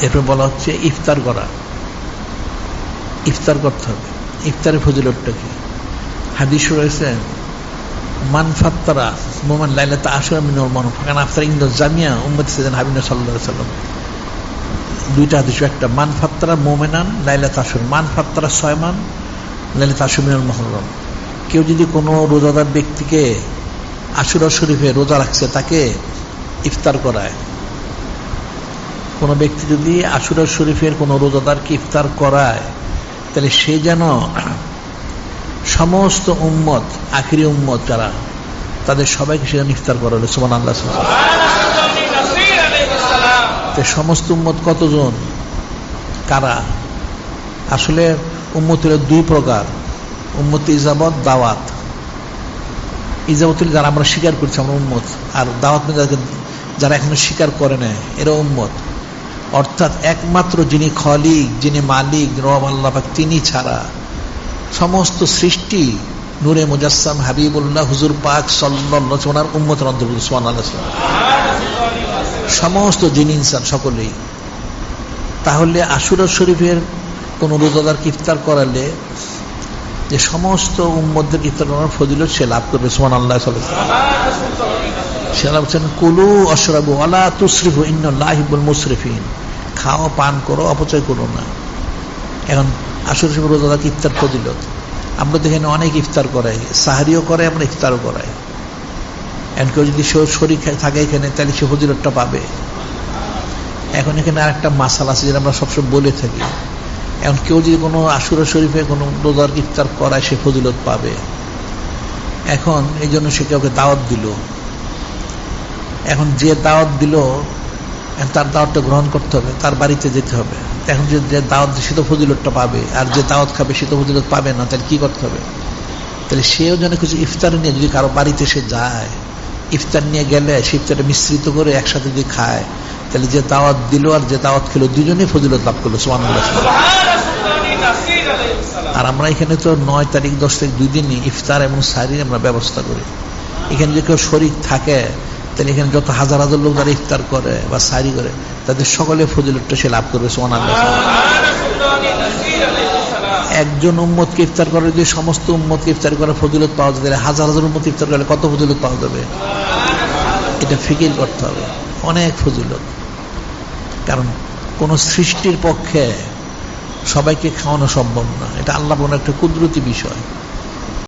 এরপর বলা হচ্ছে ইফতার করা, ইফতার করতে হবে। ইফতারের ফজিলতটা কি? হাদিস রয়েছে মান ফাত্তারা মুমিন লাইলাতা আশরা মিনাল মানফ কানা আফতার ইনদা জামিয়া উম্মতি সাইয়্যিদিনা হাবিবনা সাল্লাল্লাহু আলাইহি ওয়াসাল্লাম। দুইটা হাদিস, একটা মান ফাত্তারা মুমিনান লাইলাতা আশর, মান ফাত্তারা সায়মান লাইলাতা আশর মিনাল মুহররম। কেউ যদি কোনো রোজাদার ব্যক্তিকে আশুরা শরীফে রোজা রাখছে তাকে ইফতার করায়, কোনো ব্যক্তি যদি আশুরা শরীফের কোনো রোজাদারকে ইফতার করায়, তাহলে সে যেন সমস্ত উম্মত, আখিরি উম্মত যারা, তাদের সবাইকে সে যেন ইফতার করালো। সুবহানাল্লাহ। সমস্ত উম্মত কতজন, কারা? আসলে উম্মতের দুই প্রকার, উম্মতে ইজাবত, দাওয়াত। ইজাবত যারা আমরা স্বীকার করছি আমরা উম্মত, আর দাওয়াত যারা এখনো স্বীকার করে নেয় এরা উম্মত। অর্থাৎ একমাত্র যিনি খলিক, যিনি মালিক রব আল্লাহ পাক, তিনি ছাড়া সমস্ত সৃষ্টি নূরে মুজাসসাম হাবিবুল্লাহ হুজুর পাক সাল্লাল্লাহু আলাইহি ওয়াসাল্লাম উম্মতের অন্তর্ভুক্ত। সুবহানাল্লাহ। সমস্ত জিন ইনসান সকলেই। তাহলে আশুরা শরীফের কোন রোজাদারকে ইফতার করালে যে সমস্ত উম্মতদের ইফতার করার ফজিলত সে লাভ করবে। সুবহানাল্লাহ। সে লাভ করছেন কুলু আশরাবু ওয়ালা তুসরিফু ইন্নাল্লাহা ইউহিব্বুল মুসরিফিন। খাও, পান করো, অপচয় করো না। এখন আশুরা শরীফের রোজাদারকে ইফতার ফজিলত, আমরা তো এখানে অনেক ইফতার করাই, সাহারিও করাই, আমরা ইফতারও করাই। এখন কেউ যদি শরীর থাকে এখানে, তাহলে সে ফজিলতটা পাবে। এখন এখানে আর একটা মাসালা আছে যেটা আমরা সবসময় বলে থাকি, এখন কেউ যদি কোনো আশুরা শরীফে কোনো রোজার ইফতার করায় সে ফজিলত পাবে। এখন এই জন্য সে কাউকে দাওয়াত দিল, এখন যে দাওয়াত দিল তার দাওয়াতটা গ্রহণ করতে হবে, তার বাড়িতে যেতে হবে। এখন যে দাওয়াত সে তো ফজিলতটা পাবে, আর যে দাওয়াত খাবে সে তো ফজিলত পাবে না, তাহলে কি করতে হবে? তাহলে সেও যেন কিছু ইফতার নিয়ে যদি কারো বাড়িতে সে যায়, ইফতার নিয়ে গেলে সে ইফতারটা মিশ্রিত করে একসাথে যদি খায়, তাহলে যে দাওয়াত দিল আর যে দাওয়াত খেলো দুজনেই ফজিলত লাভ করলো। সুবহানাল্লাহ। আর আমরা এখানে তো 9 তারিখ 10 তারিখ 2 দিনই ইফতার এবং সাহরির আমরা ব্যবস্থা করি। এখানে যদি কেউ শরীক থাকে, তাহলে এখানে যত হাজার হাজার লোক যারা ইফতার করে বা সাহরি করে, তাদের সকলে ফজিলতটা সে লাভ করবে। সুবহানাল্লাহ। একজন উম্মতকে ইফতার করে যদি সমস্ত উম্মতকে ইফতার করার ফজিলত পাওয়া যায়, তাহলে হাজার হাজার উম্মত ইফতার করলে কত ফজিলত পাওয়া যাবে? এটা ফিকির করতে হবে, অনেক ফজিলত। কারণ কোন সৃষ্টির পক্ষে সবাইকে খাওয়ানো সম্ভব না, এটা আল্লাহর একটা কুদরতি বিষয়।